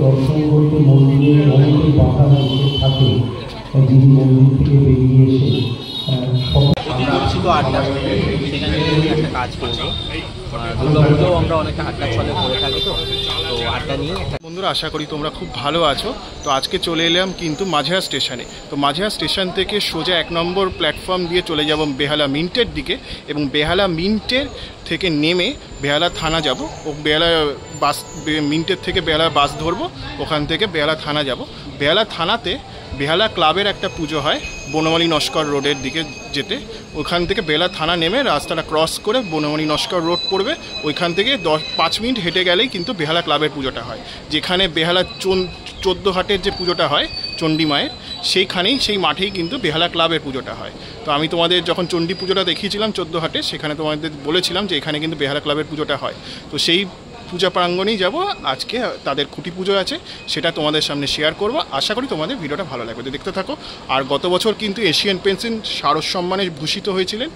দর্শন করতে মন্দিরে অনেকেই বাধা থাকে, যিনি মন্দির থেকে বেরিয়ে এসে আড্ডা সেখানে একটা কাজ করবো। দুর্গাপুজোও আমরা অনেকটা আড্ডা চলে করে থাকি, তো আড্ডা নিয়ে বন্ধুরা আশা করি তোমরা খুব ভালো আছো। তো আজকে চলে এলাম কিন্তু মাঝেরহাট স্টেশনে। তো মাঝেরহাট স্টেশন থেকে সোজা 1 নম্বর প্ল্যাটফর্ম দিয়ে চলে যাব বেহালা মিন্টের দিকে, এবং বেহালা মিন্টের থেকে নেমে বেহালা থানা যাব। ও বেহালা বাস মিন্টের থেকে বেহালা বাস ধরবো, ওখান থেকে বেহালা থানা যাব। বেহালা থানাতে বেহালা ক্লাবের একটা পুজো হয় বনমালী নস্কর রোডের দিকে যেতে। ওখান থেকে বেহালা থানা নেমে রাস্তাটা ক্রস করে বনমালী নস্কর রোড পড়বে, ওইখান থেকে 5 মিনিট হেঁটে গেলেই কিন্তু বেহালা ক্লাবের পুজোটা হয়। যেখানে বেহালা 14 হাটের যে পুজোটা হয় চণ্ডী মায়ের, সেইখানেই সেই মাঠেই কিন্তু বেহালা ক্লাবের পুজোটা হয়। তো আমি তোমাদের যখন চণ্ডী পুজোটা দেখিয়েছিলাম 14 হাটে, সেখানে তোমাদের বলেছিলাম যে এখানে কিন্তু বেহালা ক্লাবের পুজোটা হয়। তো সেই পূজা প্রাঙ্গণেই যাব আজকে। তাদের খুঁটি পুজো আছে, সেটা তোমাদের সামনে শেয়ার করব। আশা করি তোমাদের ভিডিওটা ভালো লাগবে, তো দেখতে থাকো। আর গত বছর কিন্তু এশিয়ান পেন্সিল শারদ সম্মানে ভূষিত হয়েছিলেন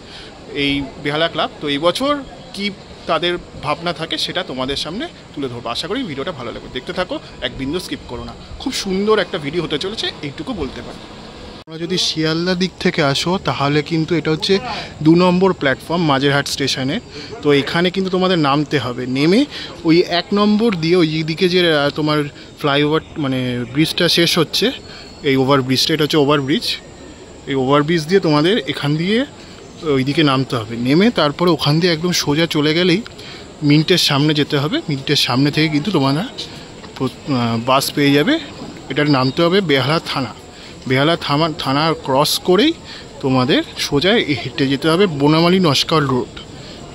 এই বেহালা ক্লাব। তো এই বছর কি তাদের ভাবনা থাকে সেটা তোমাদের সামনে তুলে ধরবো। আশা করি ভিডিওটা ভালো লাগবে, দেখতে থাকো, এক বিন্দু স্কিপ করো না। খুব সুন্দর একটা ভিডিও হতে চলেছে, এইটুকু বলতে পারি। তোমরা যদি শিয়ালদা দিক থেকে আসো তাহলে কিন্তু এটা হচ্ছে 2 নম্বর প্ল্যাটফর্ম মাঝেরহাট স্টেশনে। তো এখানে কিন্তু তোমাদের নামতে হবে, নেমে ওই 1 নম্বর দিয়ে ওই দিকে যে তোমার ফ্লাইওভার মানে ব্রিজটা শেষ হচ্ছে, এই ওভারব্রিজটা, এটা হচ্ছে ওভারব্রিজ। এই ওভারব্রিজ দিয়ে তোমাদের এখান দিয়ে ওইদিকে নামতে হবে। নেমে তারপরে ওখান দিয়ে একদম সোজা চলে গেলেই মিন্টের সামনে যেতে হবে। মিন্টের সামনে থেকে কিন্তু তোমরা বাস পেয়ে যাবে। এটার নামতে হবে বেহালা থানা। বেহালা থানা ক্রস করেই তোমাদের সোজা হেঁটে যেতে হবে বনমালী নস্কর রোড,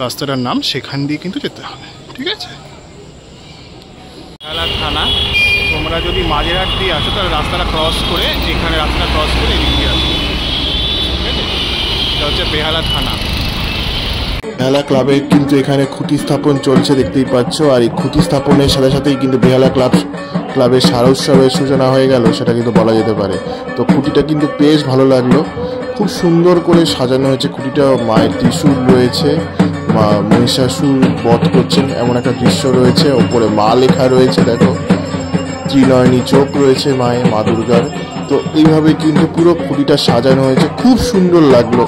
রাস্তাটার নাম, সেখান দিয়ে কিন্তু যেতে হবে, ঠিক আছে? বেহালা থানা, তোমরা যদি মাঝেরহাট দিয়ে আসো তাহলে রাস্তাটা ক্রস করে এখানে রাস্তা ক্রস করে এদিক দিয়ে আসো, ঠিক আছে? এটা হচ্ছে বেহালা থানা। বেহালা ক্লাবে কিন্তু এখানে খুঁটি স্থাপন চলছে, দেখতেই পাচ্ছ। আর এই খুঁটি স্থাপনের সাথে সাথেই কিন্তু বেহালা ক্লাবের শারদোৎসবের সূচনা হয়ে গেল, সেটা কিন্তু বলা যেতে পারে। তো খুঁটিটা কিন্তু বেশ ভালো লাগলো, খুব সুন্দর করে সাজানো হয়েছে খুঁটিটা। মায়ের ত্রিশূল রয়েছে, মা মহিষাসুর বধ করছেন এমন একটা দৃশ্য রয়েছে। ওপরে মা লেখা রয়েছে, দেখো, ত্রিনয়নী চোখ রয়েছে মায়ের, মা দুর্গার। তো এইভাবে কিন্তু পুরো খুঁটিটা সাজানো হয়েছে, খুব সুন্দর লাগলো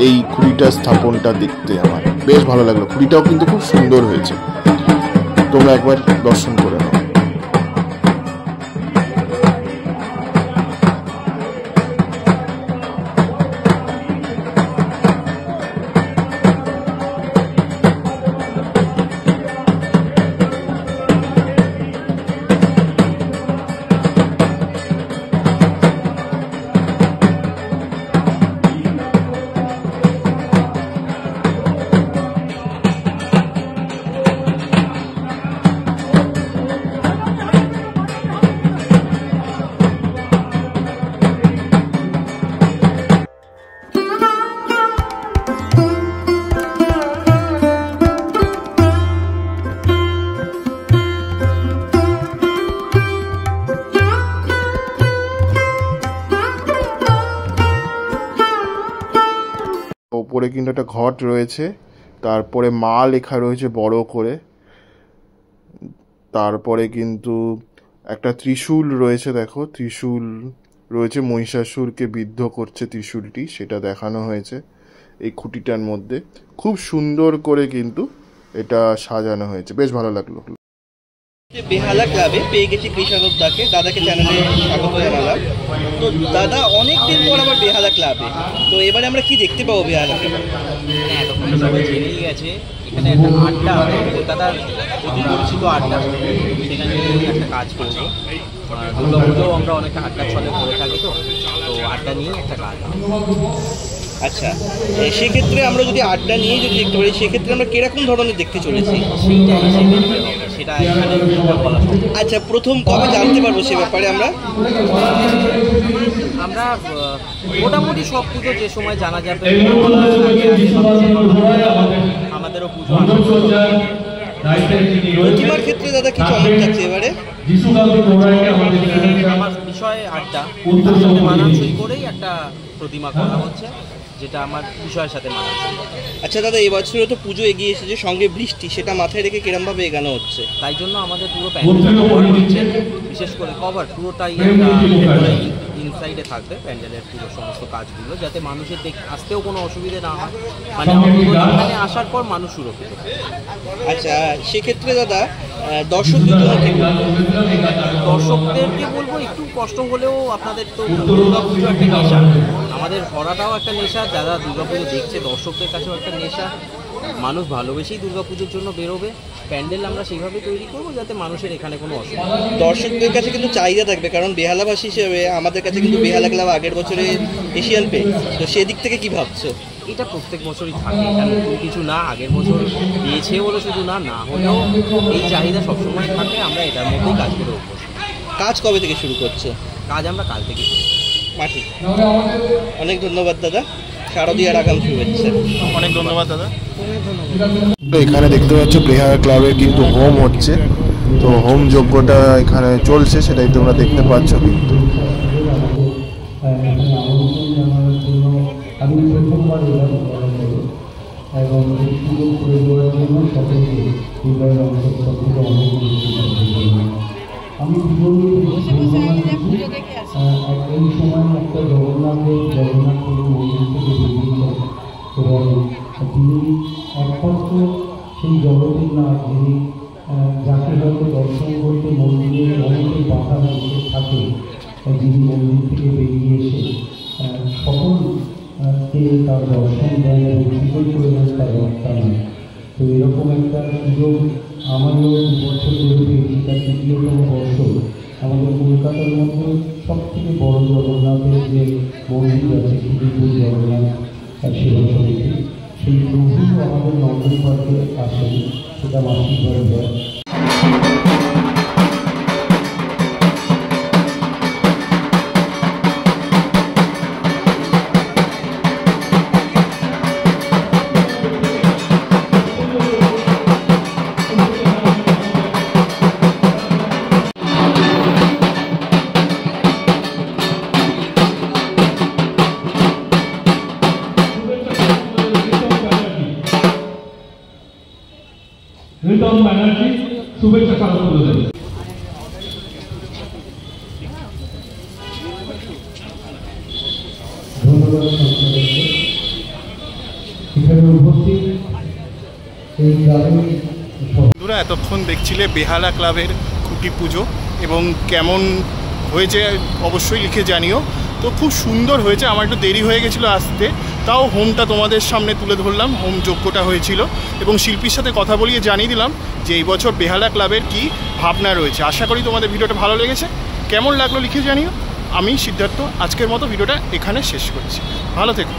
এই খুঁটিটা স্থাপনটা দেখতে। আমার বেশ ভালো লাগলো, খুঁটিটাও কিন্তু খুব সুন্দর হয়েছে। তোমরা একবার দর্শন করে নাও। ওপরে কিন্তু একটা ঘট রয়েছে, তারপরে মা লেখা রয়েছে বড় করে, তারপরে কিন্তু একটা ত্রিশূল রয়েছে, দেখো ত্রিশূল রয়েছে, মহিষাসুরকে বিদ্ধ করছে ত্রিশূলটি, সেটা দেখানো হয়েছে এই খুঁটিটার মধ্যে। খুব সুন্দর করে কিন্তু এটা সাজানো হয়েছে, বেশ ভালো লাগলো। বেহালা ক্লাবে পেয়ে গেছি কৃষক দাকে, দাদাকে চ্যানেলে স্বাগত জানালাম। তো দাদা অনেকদিন পর আবার বেহালা ক্লাবে, তো এবারে আমরা কি দেখতে পাবো বেহালা ক্লাবে? হ্যাঁ, তখন সবাই জেনেই গেছে এখানে একটা আড্ডা, কলকাতার অতি পরিচিত আড্ডা, সেখানে একটা কাজ করবো। দুর্গাপুজোও আমরা অনেকটা আড্ডা চলে করে থাকি, তো আড্ডা নিয়ে একটা কাজ। আচ্ছা, সেক্ষেত্রে আমরা যদি আড্ডা নিয়ে যদি দেখতে পারি, সেক্ষেত্রে আমরা কিরকম ধরনের দেখতে চলেছি সেটা এখানে বলা। আচ্ছা, প্রথম কবে জানতে পারবো সে ব্যাপারে? আমরা মোটামুটি সব পুজো যে সময় জানা যাবে, আমাদের আমাদেরও পুজো আসা প্রতিমার ক্ষেত্রে দাদা কি চমক যাচ্ছে এবারে? আমার বিষয় আড্ডা তার সাথে মানানসই করেই একটা প্রতিমা করা হচ্ছে, যেটা আমার বিষয়ের সাথে মানানসই। আচ্ছা দাদা, এবছরও তো পুজো এগিয়ে এসেছে, সঙ্গে বৃষ্টি, সেটা মাথায় রেখে কিরমভাবে এগানো হচ্ছে? তাই জন্য আমাদের পুরো প্যান্ডেলটা কভার হচ্ছে, বিশেষ করে কভার পুরোটাই ইনসাইডে থাকবে প্যান্ডেলের পুরো সমস্ত কাজগুলো, যাতে মানুষের আসতেও কোনো অসুবিধে না হয়, মানে এখানে আসার পর মানুষ সুরক্ষিত। আচ্ছা, সেক্ষেত্রে দাদা দর্শকদের জন্য কি বলবো? দর্শকদেরকে বলবো একটু কষ্ট হলেও আপনাদের তো দুর্গাপুজো একটা নেশা, আমাদের ভরাটাও একটা নেশা, যারা দুর্গাপুজো দেখছে দর্শকদের কাছেও একটা নেশা, মানুষ ভালোবেসেই দুর্গাপুজোর জন্য বেরোবে। প্যান্ডেল আমরা সেইভাবে তৈরি করবো যাতে মানুষের এখানে কোনো অসুবিধা। দর্শকদের কাছে কিন্তু চাহিদা থাকবে, কারণ বেহালাভাষী হিসেবে আমাদের কাছে কিন্তু বেহালা ক্লাব আগের বছরে এশিয়ান পেয়ে, তো সেদিক থেকে কি ভাবছো? এটা প্রত্যেক বছরই থাকে, এটা নতুন কিছু না, আগের বছর পেয়েছে বলে শুধু না, না হলেও এই চাহিদা সবসময় থাকে, আমরা এটার মধ্যেই কাজ করে উঠবো। কাজ কবে থেকে শুরু করছো? কাজ আমরা কাল থেকে শুরু করছি। মাঠে। অনেক ধন্যবাদ দাদা, শারদীয়ার আগাম শুভেচ্ছা। অনেক ধন্যবাদ দাদা। তো এখানে দেখতে পাচ্ছ বেহালা ক্লাবের কিন্তু হোম হচ্ছে, তো হোম যজ্ঞটা এখানে চলছে, সেটাই তোমরা দেখতে পাচ্ছ। কিন্তু আমি প্রথমবার এলাম এবং এই সুযোগ করে দেওয়ার জন্য সকলকে হৃদয়ের অন্তঃস্থল থেকে অনেক আমি জীবনে এই সময় একটা জগন্নাথ মন্দির থেকে বেরিয়েছেন এবং তিনি একমাত্র সেই জগতের না, যিনি যাকে হয়তো দর্শন করতে মন্দিরে অনেকে বাধা মধ্যে থাকে, যিনি মন্দির থেকে বেরিয়ে এসে সকলকে তার দর্শন দেন এবং সুযোগ করে দেন তার রক্ষায়। তো এরকম একটা সুযোগ আমারও 2 বছর ধরে পেয়েছি, তার তৃতীয়তম বর্ষ। আমাদের কলকাতার মধ্যে সবথেকে বড় জগন্নাথের যে মন্দির আছে, খিদিরপুর জগন্নাথ সেবা সমিতি, সেই প্রভু আমাদের নন্দন পার্কে আসেন, সেটা মাসিকভাবে হয়। রিতম ব্যানার্জি শুভেচ্ছা স্মারক তুলে দেন। ধন্যবাদ সংস্থাকে এখানে উপস্থিত এই গ্রামের। বন্ধুরা, এতক্ষণ দেখছিলে বেহালা ক্লাবের খুঁটি পুজো, এবং কেমন হয়েছে অবশ্যই লিখে জানিও। তো খুব সুন্দর হয়েছে, আমার একটু দেরি হয়ে গেছিলো আসতে, তাও হোমটা তোমাদের সামনে তুলে ধরলাম, হোম যজ্ঞটা হয়েছিল, এবং শিল্পীর সাথে কথা বলিয়ে জানিয়ে দিলাম যে এই বছর বেহালা ক্লাবের কি ভাবনা রয়েছে। আশা করি তোমাদের ভিডিওটা ভালো লেগেছে, কেমন লাগলো লিখে জানিও। আমি সিদ্ধার্থ আজকের মতো ভিডিওটা এখানে শেষ করছি, ভালো থেকো।